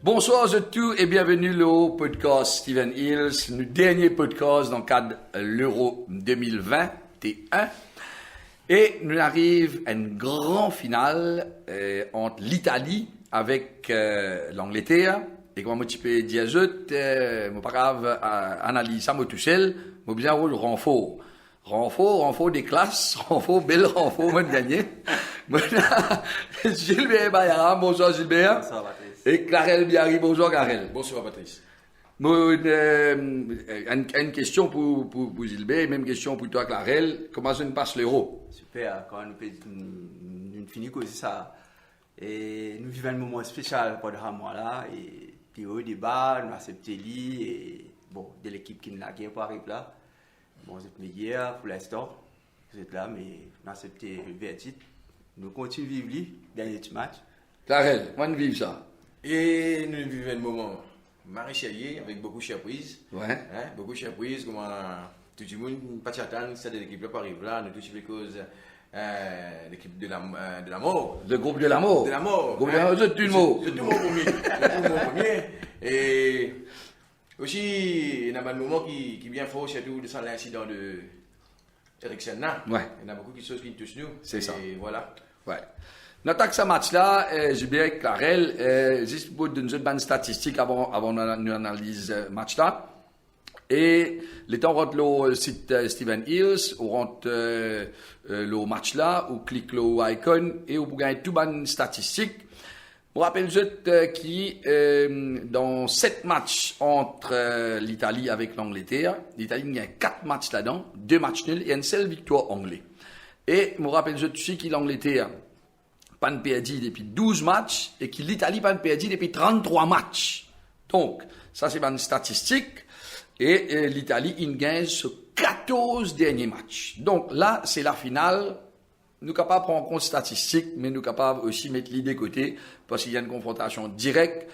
Bonsoir à tous et bienvenue au podcast Steven Hills, le dernier podcast dans le cadre de l'Euro 2021. Et nous arrive à une grande finale entre l'Italie avec l'Angleterre. Et comme je peux dire, je ne pas grave analyser ça tout seul, mais bien le renfort. Renfort des classes, renfort, moi de gagner. Gilbert Bayara, bonsoir Gilbert. Bonsoir Patrice. Et Clarel Biari, bonsoir Clarel. Bonsoir Patrice. Une question pour Gilbert, même question pour toi Clarel. Comment ça nous passe l'Euro? Super, quand nous finissons comme ça. Et nous vivons un moment spécial pour le mois là. Et puis au débat, nous acceptons lui et bon, de l'équipe qui n'a pas pour arriver là. Bon, vous êtes meilleurs pour l'instant. Vous êtes là, mais nous acceptons le verdict. Nous continuons de vivre le dernier match. Clarel, on vive ça. Et nous vivons un moment maraîcherier avec beaucoup de surprises. Ouais. Hein? Beaucoup de surprises, comme tout le monde, pas attendre, c'est de l'équipe là, pas arrive là, nous tous les causes. L'équipe de la mort. Le groupe de la mort. De la mort. Groupe de la mort, c'est tout le mot. C'est tout le monde premier. Et aussi, il y a un moment qui est bien fort, surtout de l'incident de Eriksen. Ouais. Il y a beaucoup de choses qui nous touchent nous. C'est ça. Et voilà. Ouais. Notre ce match-là, j'ai bien avec Clarel, juste pour donner une bonne statistique avant nous analyse le match-là. Et les temps rentre le site Steven Hills, on rentre le match-là, on clique le icon et on peut gagner tout bonne statistique. Je rappelle juste qui dans 7 matchs entre l'Italie avec l'Angleterre, l'Italie il y a 4 matchs là-dedans, 2 matchs nuls et une seule victoire anglaise. Et je rappelle juste aussi que l'Angleterre pas perdu depuis 12 matchs et que l'Italie pas perdu depuis 33 matchs. Donc, ça c'est une statistique. Et l'Italie, il gagne sur 14 derniers matchs. Donc là, c'est la finale. Nous sommes capables de prendre en compte statistiques, mais nous sommes capables aussi de mettre l'idée de côté, parce qu'il y a une confrontation directe.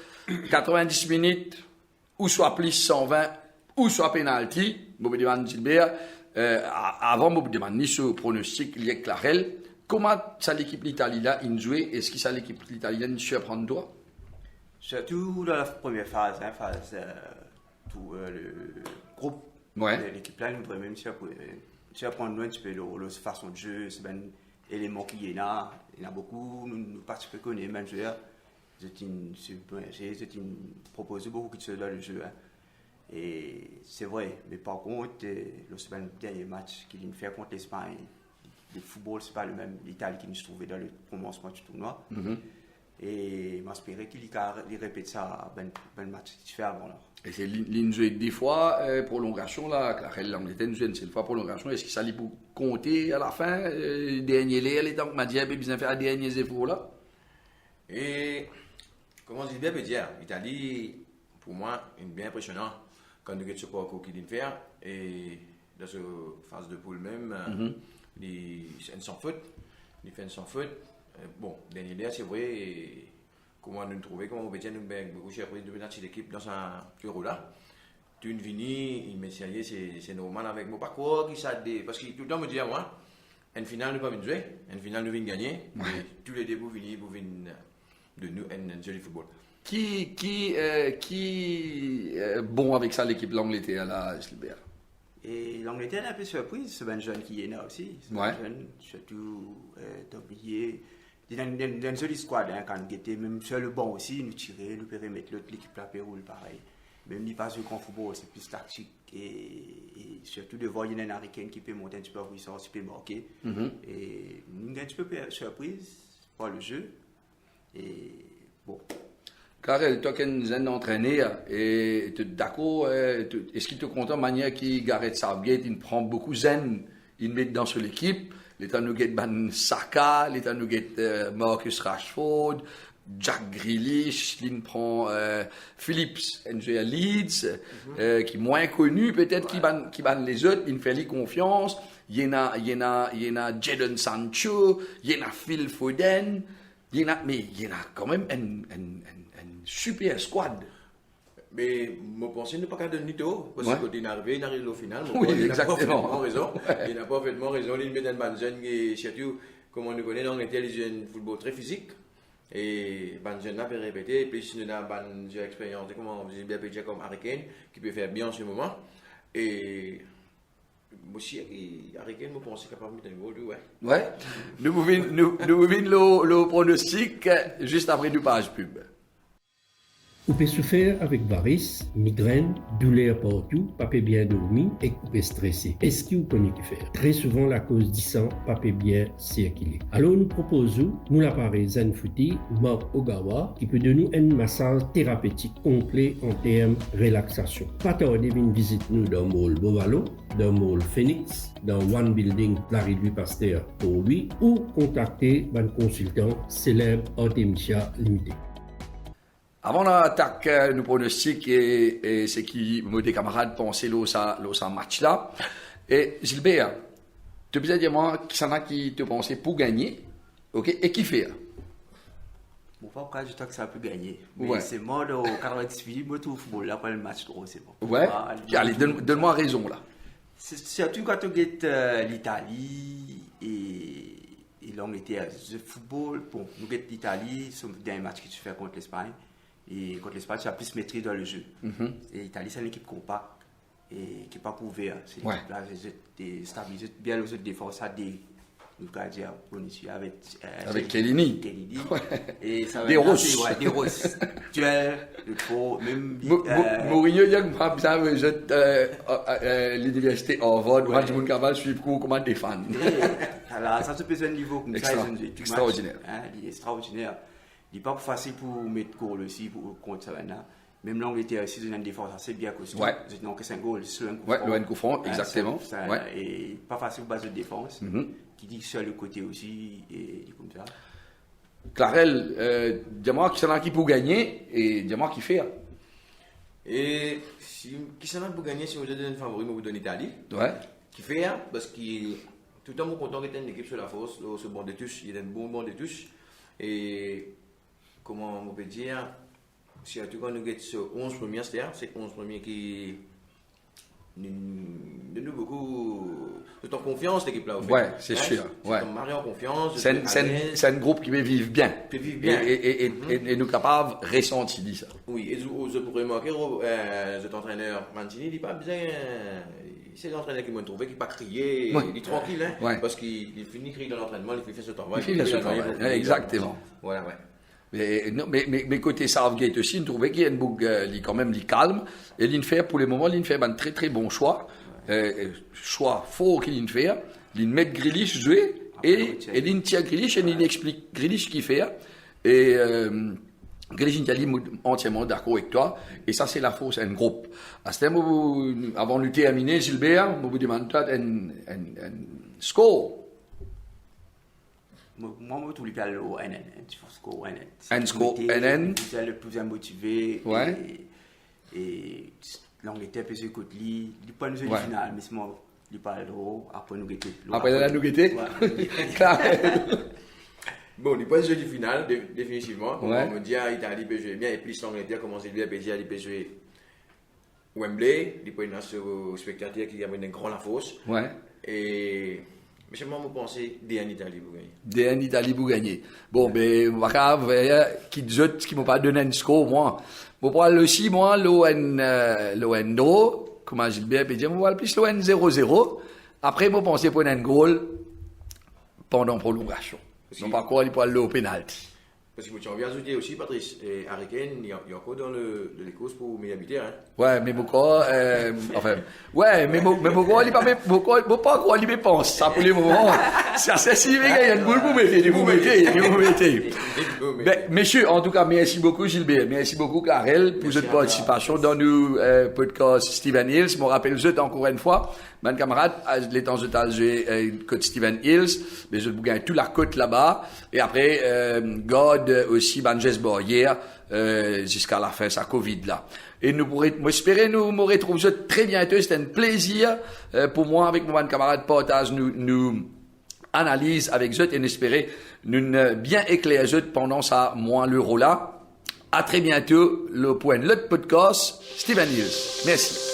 90 minutes, ou soit plus 120, ou soit penalty. Je me demande, Gilbert, avant, je me demande ni ce pronostic, il y a Clarel. Comment ça l'équipe l'Italie là, il joue? Est-ce que ça l'équipe l'italienne surprend toi? Surtout dans la première phase, tout le groupe Ouais. de l'équipe là, nous devons même surprendre un petit peu la façon de jeu, c'est un élément qui est là. Il y en a beaucoup, nous participants connaissons même joueurs. C'est une proposé beaucoup de choses dans le jeu. Hein. Et c'est vrai, mais par contre, le dernier match qu'il a fait contre l'Espagne, le football, c'est pas le même l'Italie qui nous trouvait dans le commencement du tournoi. Mm-hmm. Et j'espérais qu'il répète ça dans le match qu'il fait avant là. Et c'est l'injoué des fois, prolongation, là, Clarel, l'Angleterre, c'est une fois prolongation. Est-ce que ça allait pour compter à la fin, dernier lait, les temps que m'a dit, besoin de faire les derniers efforts là? Et, comment je dis bien, l'Italie, pour moi, est bien impressionnant quand nous avons ce parcours qu'il vient de faire. Et dans cette phase de poule même, il fait une sans faute. Bon, dernier lait, c'est vrai. Et, comment nous trouver, comment on peut dire, nous avons beaucoup surpris de notre l'équipe dans un euro là. Tu ne vini, il m'a dit, c'est normal avec mon parcours, qui ça parce que tout le temps me dit à moi, une finale nous pas venir jouer, une finale nous venir gagner, mais tous les débuts venir pour venir de nous un joli football. Qui bon avec ça l'équipe l'Angleterre là, Gilbert? Et l'Angleterre est un peu surprise, c'est un jeune qui est là aussi. C'est un jeune, surtout oublié. Il y a une jolie squad, hein, quand on était même sur le banc aussi, nous tirer, nous périmètre l'autre, l'équipe là, Péroule, pareil. Même il passe au grand football, c'est plus tactique. Et surtout de voir une américaine qui peut monter un petit peu en puissance, qui peut marquer. Et nous sommes un petit peu surprise par le jeu. Et bon. Karel, toi qui es un entraîneur, et tu es d'accord, est-ce qu'il te content de manière qu'il Gareth Southgate, il prend beaucoup zen, il met dans sur l'équipe, l'état nous get Ban Saka, l'état nous get Marcus Rashford, Jack Grealish, il prend Phillips, NG Leeds, qui est moins connu peut-être qui ban les autres, il fait lui confiance, il y en a Jadon Sancho, il y en a Phil Foden, mais il y en a quand même un super squad. Mais je pense qu'il n'est pas qu'à donner tout, parce que quand il arrive au final, oui, exactement. Il n'a pas parfaitement raison, il met dans le jeune et surtout, comme on le connaît, dans l'Angleterre, il joue un football très physique. Et ben jeune là peut répéter, plus nous avons une expérience de comment on bien peut dire comme Hurricane qui peut faire bien en ce moment. Et aussi Hurricane me pense capable de mettre un goal, ouais. Ouais. Nous pouvons le pronostic juste après du page pub. Vous pouvez souffrir avec varices, migraines, douleurs partout, pas bien dormir et vous pouvez stresser. Est-ce que vous connaissez qui faire? Très souvent, la cause du sang, pas bien circuler. Alors, nous proposons, nous l'appareil Zenfuti, Mark Ogawa, qui peut donner un massage thérapeutique complet en termes de relaxation. Pas tarder, une visite nous dans le mall Bovalo, dans le mall Phoenix, dans One Building, Larry Louis Pasteur pour lui, ou contacter un consultant célèbre Artemisia Limited. Avant d'attaquer nos pronostics et ce qui mes camarades pensaient de match là. Et Gilbert, tu peux dire moi qui s'en a qui te pensait pour gagner, ok, et qui fait? Bon, pas je crois que ça peut gagner. Mais Ouais. c'est moi dans 98, moi tout le football là, après le match trop, c'est bon. Ouais. Allez, donne-moi raison là. C'est surtout quand on get l'Italie et l'Angleterre. Le football, bon, nous get l'Italie, c'est le dernier match que tu fais contre l'Espagne. Et contre l'Espagne, tu as plus maîtrise dans le jeu. Et l'Italie, c'est une équipe compacte et qui n'est pas couverte. C'est une équipe là, qui stabilise bien les autres défenses. Ça nous allons dire, Avec Kellini. Ouais. Et ça va Des Rosses. Ouais, des Rosses. Tu es le pro, même. Mourinho, il y a l'université Harvard, moi, je me suis comment défendre. Alors, ça se peut un niveau comme ça. Extraordinaire. Il est extraordinaire. Il n'est pas facile pour mettre goal aussi contre ça maintenant. Même l'Angleterre aussi, c'est une défense assez bien costaud. Ouais. Non, que c'est un goal sur un coup Ouais, le coup franc, exactement. Ouais. Et pas facile pour base de défense. Qui dit sur le côté aussi, et comme ça. Clarel, dis-moi qui s'en a qui pour gagner et dis-moi qui fait. Et qui s'en a pour gagner si vous êtes un favori, vous donne l'Italie. Ouais. Qui fait, parce que tout le temps, content qu'il y ait une équipe sur la force, ce banc de touche, il y a un bon banc de touche. Et comment on peut dire, si en tout cas nous avons ce 11 premiers, c'est 11 premiers qui nous beaucoup de confiance l'équipe là. Ouais, c'est sûr. Ouais. Marié en confiance. C'est un groupe qui veut vivre bien. Qui vivre bien. Et nous capables de ressentir ça. Oui, et je pourrais remarquer, cet entraîneur Mancini, il n'est pas bien. C'est l'entraîneur qui m'a trouvé, qui n'a pas crié, il est tranquille, hein, ouais. Parce qu'il finit de crier dans l'entraînement, il fait ce travail. Il fait ce travail, exactement. Voilà, ouais. Mais côté Southgate aussi, il trouvait qu'il y a une boucle, quand même, il calme. Et il fait, pour le moment, il fait un très très bon choix. Choix fort qu'il fait. Il met Grealish jouer et il tire Grealish et il explique Grealish qui fait. Et Grealish, il est entièrement d'accord avec toi. Et ça, c'est la force, un groupe. À ce moment, avant de terminer, Gilbert, je vous demande un score. Moi, je trouve le NN. Un score NN. C'est le plus motivé. Ouais. Et l'Angleterre peut se côté lui. Il n'est pas une jolie finale, mais c'est moi, il n'est pas l'euro. Après, nous guetter. Après, nous guetter. Bon, il n'est pas une jolie finale, définitivement. Ouais. On me dit, l'Italie peut jouer bien. Et puis, l'Angleterre commence à dire, il peut jouer Wembley. Il peut y avoir ce spectateur qui a une grande la fosse. Ouais. Et. Mais je pensais DN Italie pour gagner. DN Italie pour gagner. Bon, ben, qui m'ont pas donné un score, moi. Bon, pour aussi, moi, l'ON, comment Gilbert peut dire, moi, plus l'ON 0-0. Après, moi, pensais pour un goal pendant prolongation. Donc, par contre, il peut aller au penalty. Parce que tu as envie d'ajouter aussi, Patrice, et Hurricane, il y a encore dans les courses pour mes habitants. Hein. Ouais, mais pourquoi, mais pourquoi il pas quoi il pense, ça pour le moment. C'est assez si, il y a une boule, vous mettez. Mais, messieurs, en tout cas, merci beaucoup, Gilbert. Merci beaucoup, Karel, pour votre participation dans nos podcasts Steven Hills. Je me rappelle, encore une fois, mon camarade, les temps de temps, j'ai côte Steven Hills, mais je vous gagne toute la côte là-bas. Et après, God aussi, Jess hier, jusqu'à la fin, sa Covid là. Et j'espère nous me retrouver très bientôt. C'était un plaisir, pour moi, avec mon camarade partage nous analyse avec eux et espérer nous bien éclairer pendant ça, moins l'euro là. À très bientôt, le point, le podcast, Steven Hills. Merci.